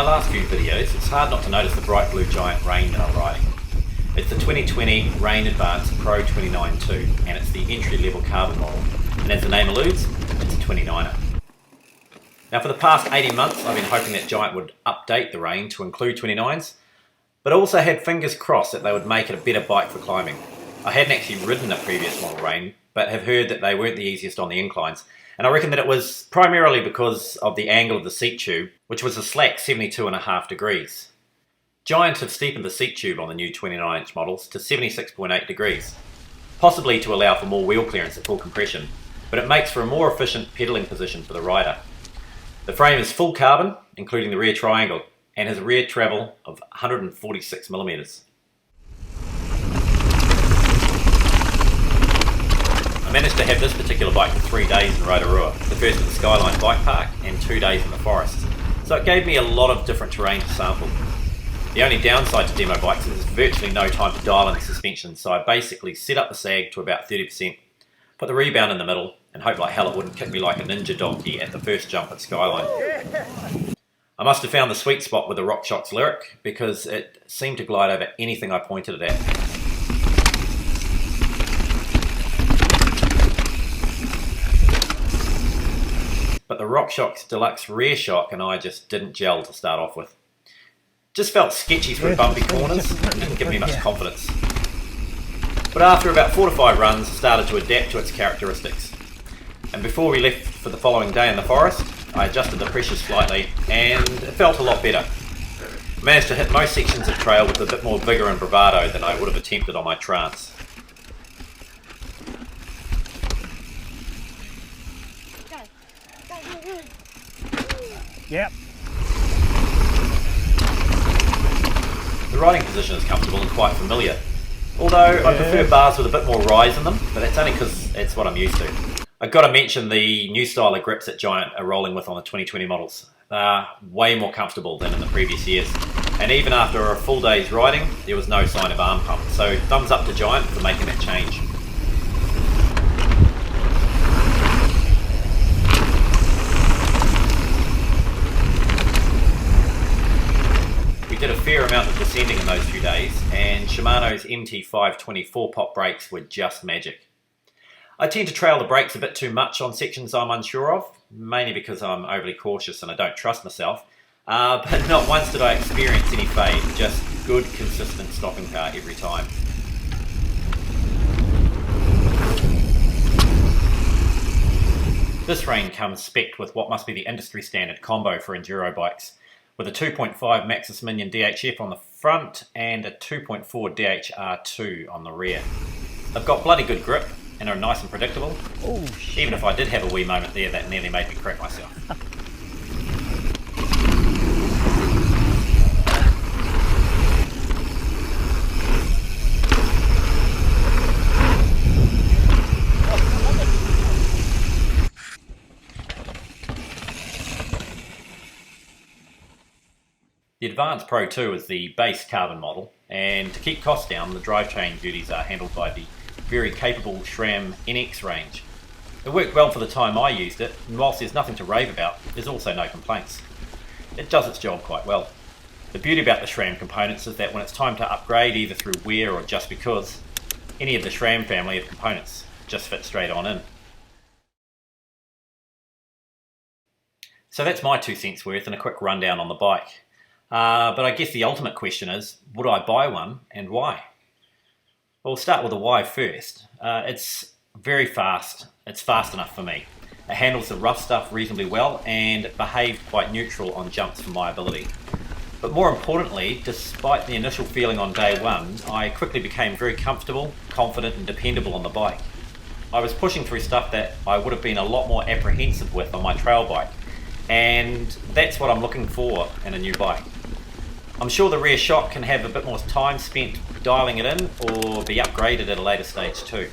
my last few videos, it's hard not to notice the bright blue giant Rain that I'm riding. It's the 2020 Rain Advance Pro 29.2 and it's the entry-level carbon model. And as the name alludes, it's a 29er. Now for the past 18 months I've been hoping that Giant would update the Rain to include 29s, but I also had fingers crossed that they would make it a better bike for climbing. I hadn't actually ridden a previous model Rain, but have heard that they weren't the easiest on the inclines. And I reckon that it was primarily because of the angle of the seat tube, which was a slack 72.5 degrees. Giant have steepened the seat tube on the new 29-inch models to 76.8 degrees, possibly to allow for more wheel clearance at full compression, but it makes for a more efficient pedalling position for the rider. The frame is full carbon, including the rear triangle, and has a rear travel of 146mm. I managed to have this particular bike for 3 days in Rotorua, the first at the Skyline Bike Park and 2 days in the forest. So it gave me a lot of different terrain to sample. The only downside to demo bikes is there's virtually no time to dial in the suspension, so I basically set up the sag to about 30%, put the rebound in the middle, and hope like hell it wouldn't kick me like a ninja donkey at the first jump at Skyline. I must have found the sweet spot with the RockShox Lyric, because it seemed to glide over anything I pointed it at. But the RockShox Deluxe rear shock and I just didn't gel to start off with. Just felt sketchy through bumpy corners and didn't give me much confidence. But after about 4 to 5 runs, I started to adapt to its characteristics. And before we left for the following day in the forest, I adjusted the pressure slightly and it felt a lot better. I managed to hit most sections of trail with a bit more vigour and bravado than I would have attempted on my Trance. Yep. The riding position is comfortable and quite familiar, although I prefer bars with a bit more rise in them, but that's only because it's what I'm used to. I've got to mention the new style of grips that Giant are rolling with on the 2020 models. They're way more comfortable than in the previous years, and even after a full day's riding, there was no sign of arm pump, so thumbs up to Giant for making that change. Did a fair amount of descending in those few days, and Shimano's MT520 4-pop brakes were just magic. I tend to trail the brakes a bit too much on sections I'm unsure of, mainly because I'm overly cautious and I don't trust myself, but not once did I experience any fade, just good consistent stopping power every time. This Rain comes spec'd with what must be the industry standard combo for enduro bikes, with a 2.5 Maxxis Minion DHF on the front and a 2.4 DHR2 on the rear. They've got bloody good grip and are nice and predictable, even if I did have a wee moment there that nearly made me crap myself. The Advance Pro 2 is the base carbon model, and to keep costs down, the drivetrain duties are handled by the very capable SRAM NX range. It worked well for the time I used it, and whilst there's nothing to rave about, there's also no complaints. It does its job quite well. The beauty about the SRAM components is that when it's time to upgrade either through wear or just because, any of the SRAM family of components just fit straight on in. So that's my 2 cents worth and a quick rundown on the bike. But I guess the ultimate question is, would I buy one and why? Well, we'll start with the why first. It's very fast. It's fast enough for me. It handles the rough stuff reasonably well and it behaved quite neutral on jumps for my ability. But more importantly, despite the initial feeling on day one, I quickly became very comfortable, confident and dependable on the bike. I was pushing through stuff that I would have been a lot more apprehensive with on my trail bike, and that's what I'm looking for in a new bike. I'm sure the rear shock can have a bit more time spent dialing it in or be upgraded at a later stage too.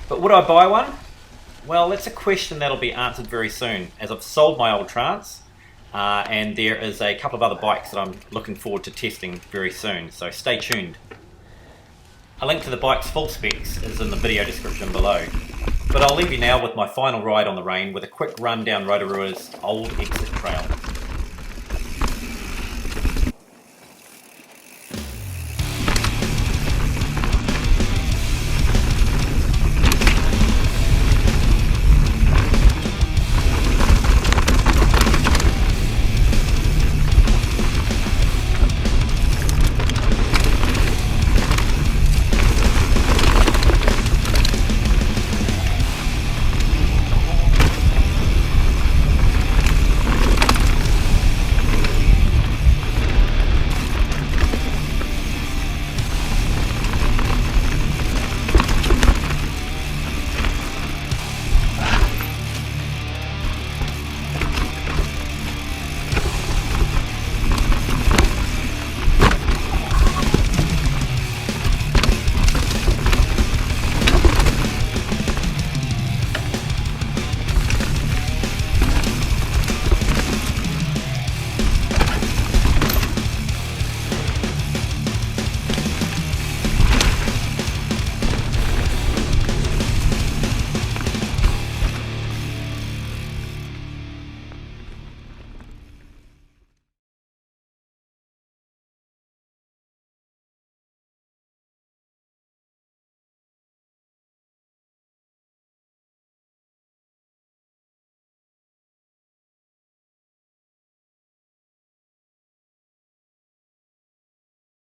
But would I buy one? Well, that's a question that'll be answered very soon, as I've sold my old Trance and there is a couple of other bikes that I'm looking forward to testing very soon, so stay tuned. A link to the bike's full specs is in the video description below. But I'll leave you now with my final ride on the Rain with a quick run down Rotorua's old exit trail.